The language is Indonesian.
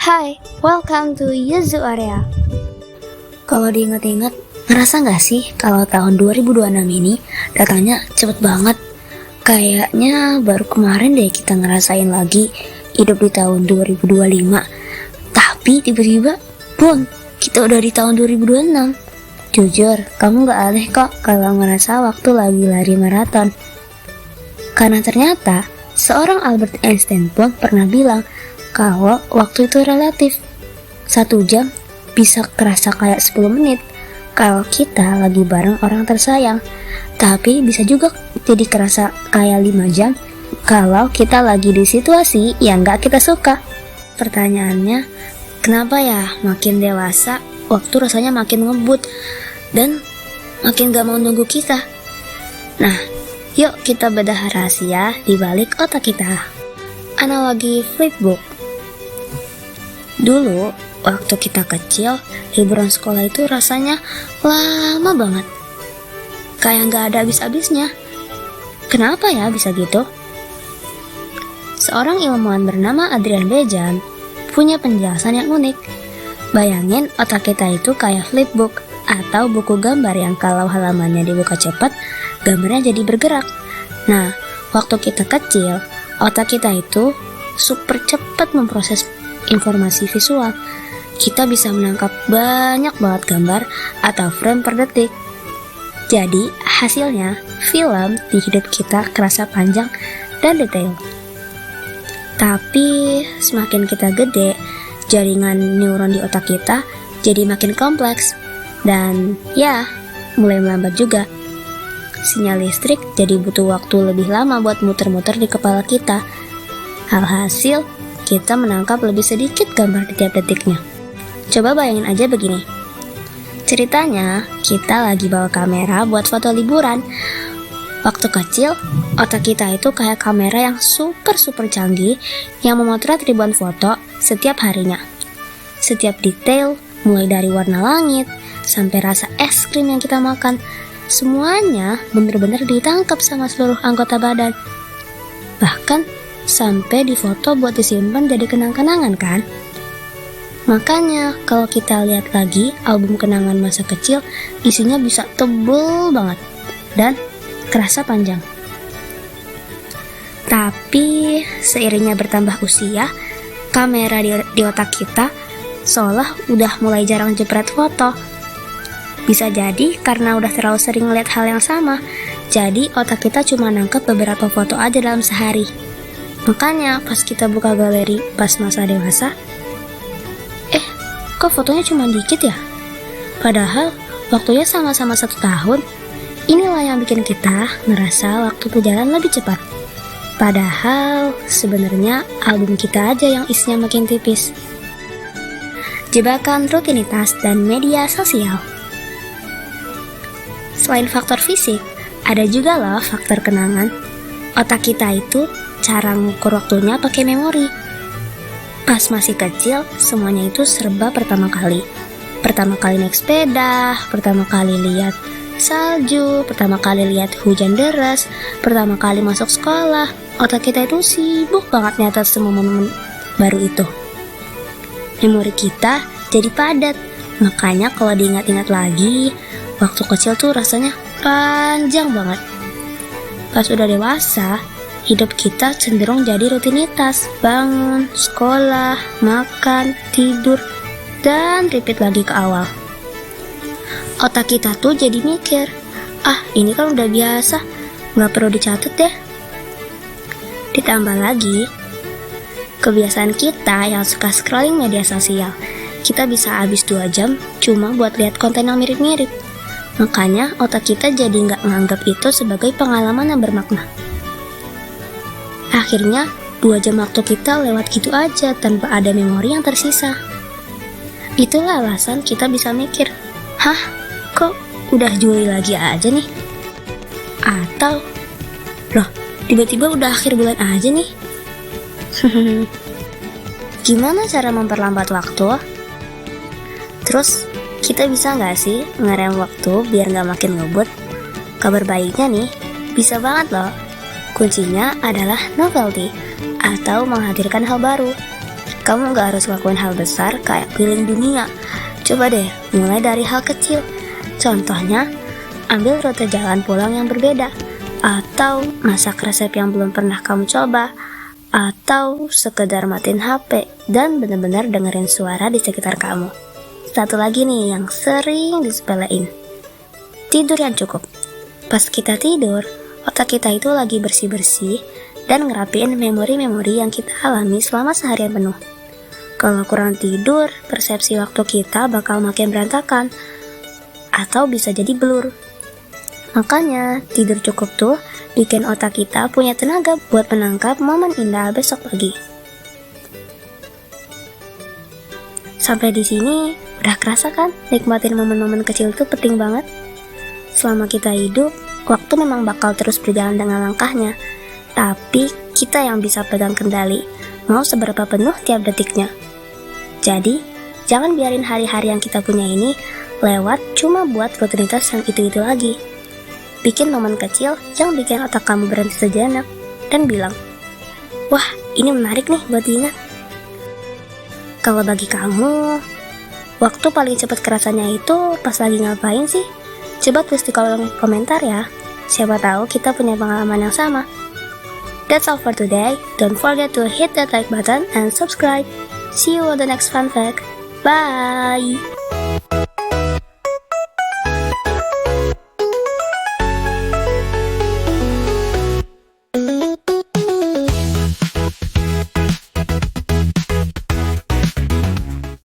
Hai, welcome to Yuzu Area. Kalau diingat-ingat, ngerasa nggak sih kalau tahun 2026 ini datanya cepet banget? Kayaknya baru kemarin deh kita ngerasain lagi hidup di tahun 2025. Tapi tiba-tiba, boom, kita udah di tahun 2026. Jujur, kamu gak aneh kok kalau ngerasa waktu lagi lari maraton. Karena ternyata, seorang Albert Einstein pun pernah bilang kalau waktu itu relatif. 1 jam bisa kerasa kayak 10 menit kalau kita lagi bareng orang tersayang. Tapi bisa juga jadi kerasa kayak 5 jam kalau kita lagi di situasi yang gak kita suka. Pertanyaannya, kenapa ya makin dewasa waktu rasanya makin ngebut dan makin gak mau nunggu kita? Nah, yuk kita bedah rahasia di balik otak kita. Analogi flipbook. Dulu, waktu kita kecil, liburan sekolah itu rasanya lama banget. Kayak gak ada habis-habisnya. Kenapa ya bisa gitu? Seorang ilmuwan bernama Adrian Bejan punya penjelasan yang unik. Bayangin otak kita itu kayak flipbook atau buku gambar yang kalau halamannya dibuka cepat, gambarnya jadi bergerak. Nah, waktu kita kecil, otak kita itu super cepat memproses informasi visual. Kita bisa menangkap banyak banget gambar atau frame per detik. Jadi, hasilnya film di hidup kita kerasa panjang dan detail. Tapi, semakin kita gede, jaringan neuron di otak kita jadi makin kompleks. Dan ya, mulai melambat juga. Sinyal listrik jadi butuh waktu lebih lama buat muter-muter di kepala kita. Alhasil, kita menangkap lebih sedikit gambar di tiap detiknya. Coba bayangin aja begini. Ceritanya, kita lagi bawa kamera buat foto liburan. Waktu kecil, otak kita itu kayak kamera yang super canggih yang memotret ribuan foto setiap harinya. Setiap detail, mulai dari warna langit sampai rasa es krim yang kita makan, semuanya benar-benar ditangkap sama seluruh anggota badan. Bahkan sampai difoto buat disimpan jadi kenang-kenangan kan? Makanya kalau kita lihat lagi album kenangan masa kecil, isinya bisa tebel banget dan kerasa panjang. Tapi seiringnya bertambah usia, kamera di otak kita seolah udah mulai jarang jepret foto. Bisa jadi karena udah terlalu sering ngeliat hal yang sama, jadi otak kita cuma nangkep beberapa foto aja dalam sehari. Makanya pas kita buka galeri pas masa dewasa, kok fotonya cuma dikit ya? Padahal waktunya sama-sama 1 tahun. Inilah yang bikin kita ngerasa waktu berjalan lebih cepat. Padahal sebenarnya album kita aja yang isinya makin tipis. Jebakan rutinitas dan media sosial. Selain faktor fisik, ada juga loh faktor kenangan. Otak kita itu cara ngukur waktunya pakai memori. Pas masih kecil, semuanya itu serba pertama kali. Pertama kali naik sepeda, pertama kali lihat salju, pertama kali lihat hujan deras, pertama kali masuk sekolah. Otak kita itu sibuk banget nyatet semua momen baru itu. Memori kita jadi padat. Makanya kalau diingat-ingat lagi, waktu kecil tuh rasanya panjang banget. Pas udah dewasa, hidup kita cenderung jadi rutinitas. Bangun, sekolah, makan, tidur, dan repeat lagi ke awal. Otak kita tuh jadi mikir, ini kan udah biasa, gak perlu dicatat deh. Ditambah lagi, kebiasaan kita yang suka scrolling media sosial. Kita bisa habis 2 jam cuma buat lihat konten yang mirip-mirip. Makanya otak kita jadi gak menganggap itu sebagai pengalaman yang bermakna. Akhirnya 2 jam waktu kita lewat gitu aja tanpa ada memori yang tersisa. Itulah alasan kita bisa mikir, kok udah Juli lagi aja nih? Atau, loh tiba-tiba udah akhir bulan aja nih? Gimana cara memperlambat waktu? Terus, kita bisa gak sih ngerem waktu biar gak makin ngebut? Kabar baiknya nih, bisa banget loh. Kuncinya adalah novelty atau menghadirkan hal baru. Kamu gak harus lakuin hal besar kayak keliling dunia. Coba deh, mulai dari hal kecil. Contohnya, ambil rute jalan pulang yang berbeda, atau masak resep yang belum pernah kamu coba, atau sekedar matiin HP dan benar-benar dengerin suara di sekitar kamu. Satu lagi nih yang sering disepelein, tidur yang cukup. Pas kita tidur, otak kita itu lagi bersih-bersih dan ngerapiin memori-memori yang kita alami selama seharian penuh. Kalau kurang tidur, persepsi waktu kita bakal makin berantakan atau bisa jadi blur. Makanya, tidur cukup tuh bikin otak kita punya tenaga buat menangkap momen indah besok pagi. Sampai di sini, udah kerasa kan nikmatin momen-momen kecil tuh penting banget? Selama kita hidup, waktu memang bakal terus berjalan dengan langkahnya. Tapi, kita yang bisa pegang kendali, mau seberapa penuh tiap detiknya. Jadi, jangan biarin hari-hari yang kita punya ini lewat cuma buat rutinitas yang itu-itu lagi. Bikin momen kecil yang bikin otak kamu berhenti sejenak dan bilang, wah, ini menarik nih buat diingat. Kalau bagi kamu, waktu paling cepat kerasanya itu pas lagi ngapain sih? Coba tulis di kolom komentar ya. Siapa tahu kita punya pengalaman yang sama. That's all for today. Don't forget to hit that like button and subscribe. See you on the next fun fact. Bye!